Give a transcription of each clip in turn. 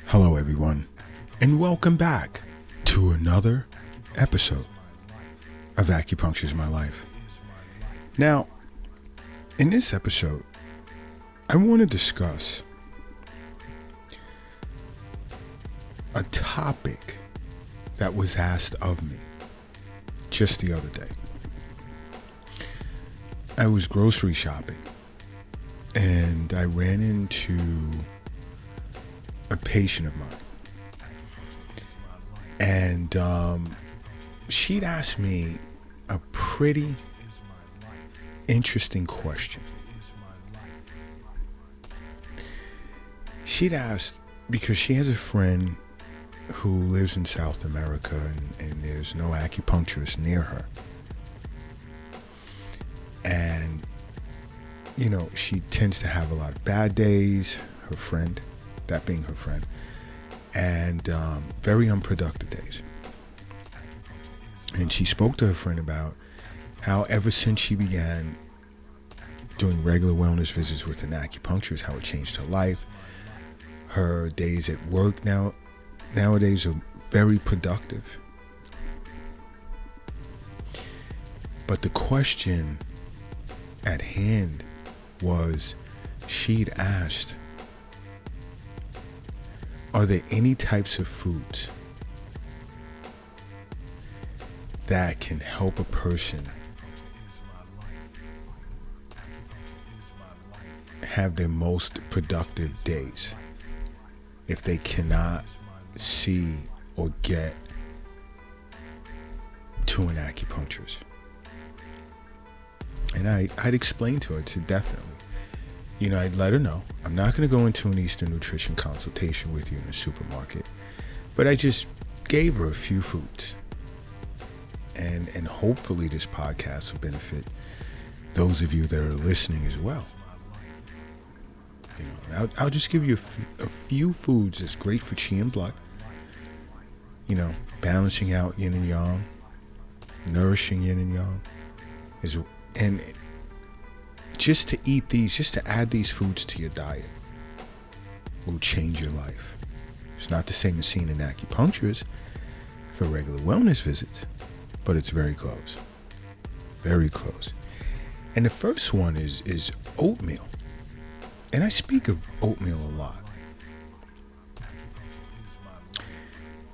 Hello, everyone, and welcome back to another episode of Acupuncture is My Life. Now, in this episode, I want to discuss a topic that was asked of me just the other day. I was grocery shopping and I ran into a patient of mine, and she'd asked me a pretty interesting question. She'd asked because she has a friend who lives in South America and there's no acupuncturist near her, and you know, she tends to have a lot of bad days, her friend, that being her friend, and very unproductive days. And she spoke to her friend about how ever since she began doing regular wellness visits with an acupuncturist, how it changed her life. Her days at work nowadays are very productive. But the question at hand was, she'd asked, are there any types of foods that can help a person have their most productive days if they cannot see or get to an acupuncturist? And I'd explain to her, to definitely, you know, I'd let her know, I'm not going to go into an Eastern nutrition consultation with you in a supermarket, but I just gave her a few foods. And hopefully this podcast will benefit those of you that are listening as well. You know, I'll just give you a few foods that's great for chi and blood. You know, balancing out yin and yang, nourishing yin and yang, and just to eat these, just to add these foods to your diet will change your life. It's not the same as seeing an acupuncturist for regular wellness visits, but it's very close. Very close. And the first one is oatmeal. And I speak of oatmeal a lot.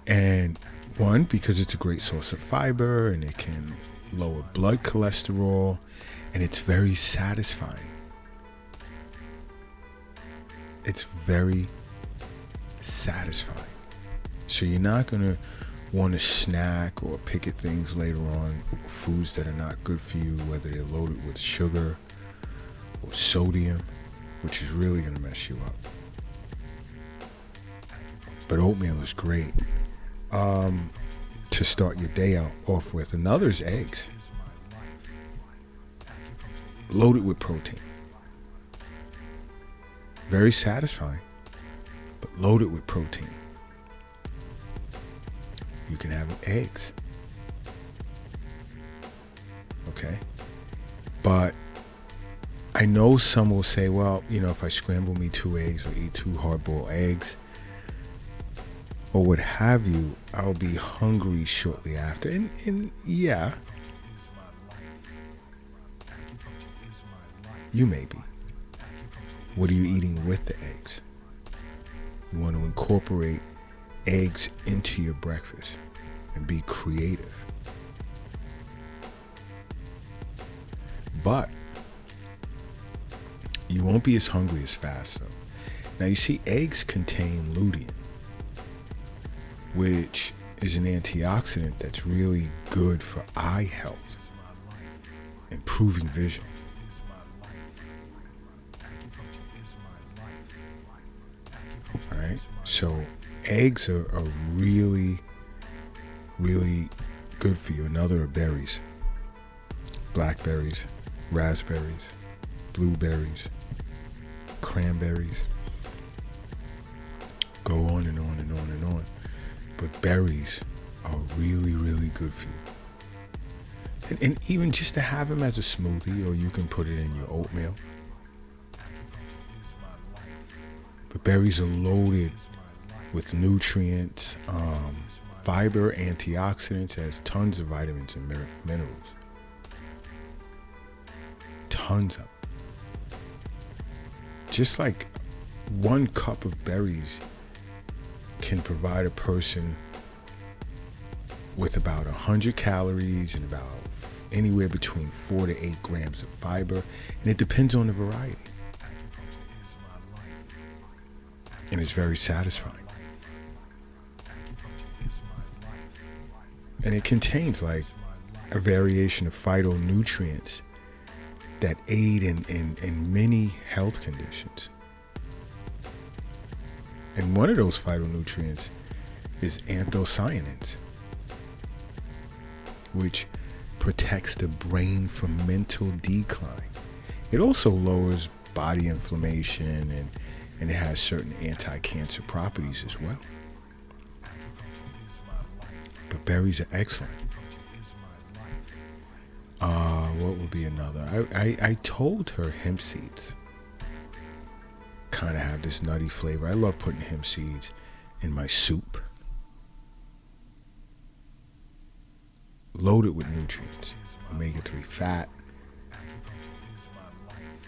And one, because it's a great source of fiber and it can lower blood cholesterol, and it's very satisfying. It's very satisfying. So you're not going to want to snack or pick at things later on, foods that are not good for you, whether they're loaded with sugar or sodium, which is really going to mess you up. But oatmeal is great to start your day out off with. Another is eggs, loaded with protein. Very satisfying, but loaded with protein. You can have eggs. Okay? But I know some will say, well, you know, if I scramble me 2 eggs or eat 2 hard-boiled eggs or what have you, I'll be hungry shortly after. And yeah, you may be. What are you eating with the eggs? You want to incorporate eggs into your breakfast and be creative. But you won't be as hungry as fast though. Now you see, eggs contain lutein, which is an antioxidant that's really good for eye health, improving vision. All right, so eggs are really, really good for you. Another are berries, blackberries, raspberries, blueberries, cranberries. Go on and on and on and on. But berries are really, really good for you. And even just to have them as a smoothie, or you can put it in your oatmeal. The berries are loaded with nutrients, fiber, antioxidants, has tons of vitamins and minerals. Tons of them. Just like 1 cup of berries can provide a person with about 100 calories and about anywhere between 4 to 8 grams of fiber, and it depends on the variety. And it's very satisfying. And it contains like a variation of phytonutrients that aid in many health conditions. And one of those phytonutrients is anthocyanins, which protects the brain from mental decline. It also lowers body inflammation and it has certain anti-cancer properties as well. But berries are excellent. What would be another? I told her hemp seeds kind of have this nutty flavor. I love putting hemp seeds in my soup. Loaded with nutrients. Omega-3 fat.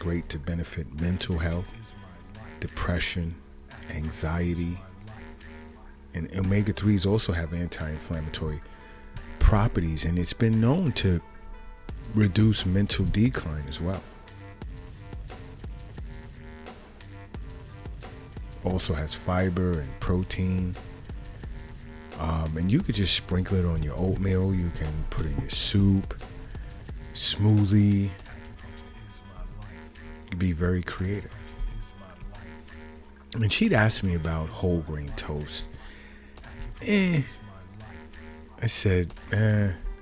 Great to benefit mental health, depression, anxiety. And omega-3s also have anti-inflammatory properties, and it's been known to reduce mental decline as well. Also has fiber and protein. And you could just sprinkle it on your oatmeal. You can put it in your soup, smoothie. Be very creative. And she'd asked me about whole grain toast. I said,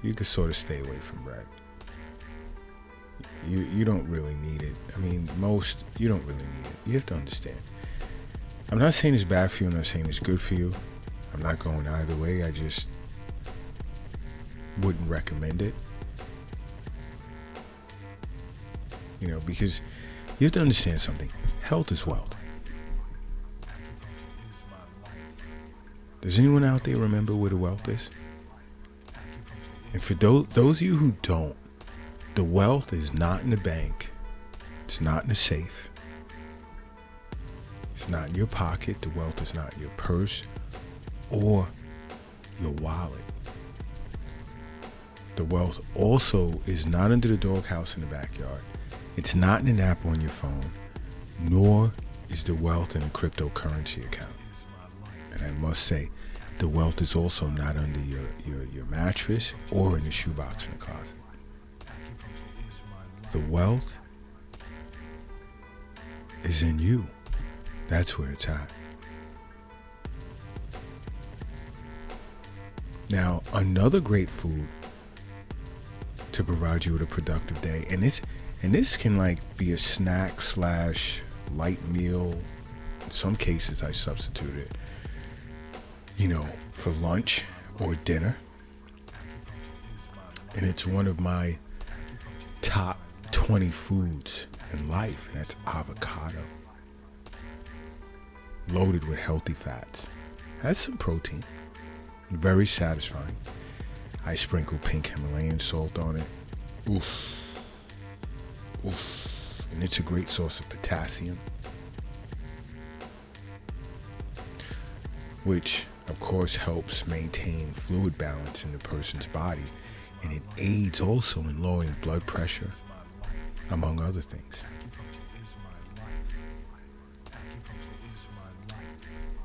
you could sort of stay away from bread. You don't really need it. I mean, you don't really need it. You have to understand. I'm not saying it's bad for you. I'm not saying it's good for you. I'm not going either way. I just wouldn't recommend it. Because you have to understand something. Health is wealth. Does anyone out there remember where the wealth is? And for those of you who don't, the wealth is not in the bank. It's not in the safe. It's not in your pocket. The wealth is not in your purse or your wallet. The wealth also is not under the doghouse in the backyard. It's not in an app on your phone, nor is the wealth in a cryptocurrency account. And I must say, the wealth is also not under your mattress or in the shoebox in the closet. The wealth is in you. That's where it's at. Now, another great food to provide you with a productive day, and this can be a snack / light meal. In some cases, I substitute it, for lunch or dinner. And it's one of my top 20 foods in life, and that's avocado. Loaded with healthy fats. Has some protein. Very satisfying. I sprinkle pink Himalayan salt on it. Oof. Oof. And it's a great source of potassium, which of course helps maintain fluid balance in the person's body, and it aids also in lowering blood pressure, among other things.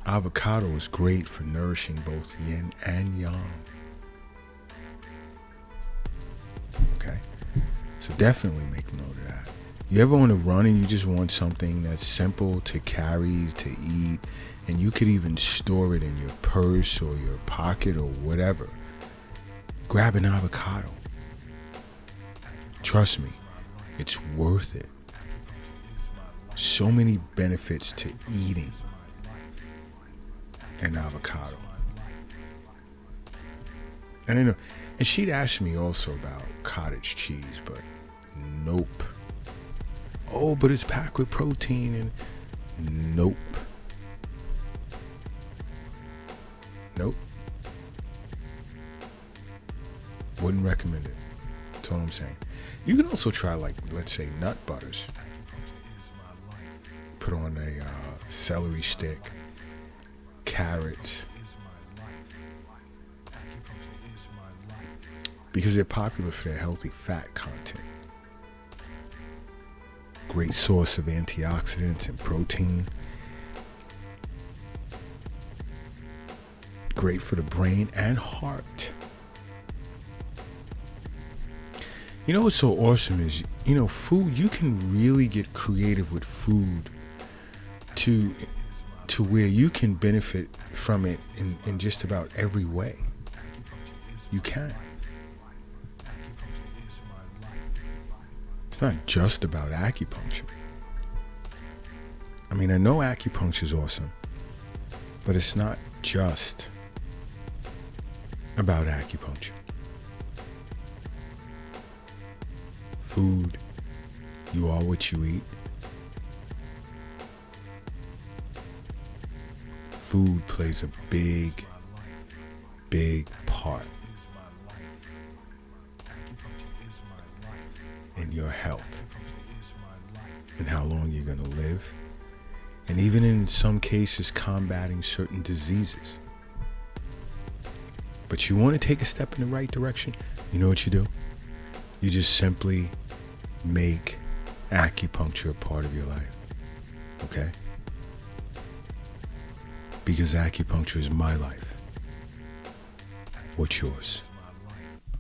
Avocado is great for nourishing both yin and yang. Okay? So definitely make note of that. You ever want to run and you just want something that's simple to carry, to eat, and you could even store it in your purse or your pocket or whatever, grab an avocado. Trust me, it's worth it. So many benefits to eating an avocado. And I know, and she'd asked me also about cottage cheese, but nope. Oh, but it's packed with protein, and nope. Nope. Wouldn't recommend it. That's all I'm saying. You can also try, like, let's say, nut butters. Put on a celery stick, carrots, because they're popular for their healthy fat content. Great source of antioxidants and protein. Great for the brain and heart. You know what's so awesome is, food, you can really get creative with food to where you can benefit from it in just about every way. You can. It's not just about acupuncture. I mean, I know acupuncture is awesome, but it's not just about acupuncture. Food, you are what you eat. Food plays a big, big part in your health and how long you're going to live, and even in some cases combating certain diseases. But you want to take a step in the right direction, you know what you do? You just simply make acupuncture a part of your life, okay? Because acupuncture is my life. What's yours?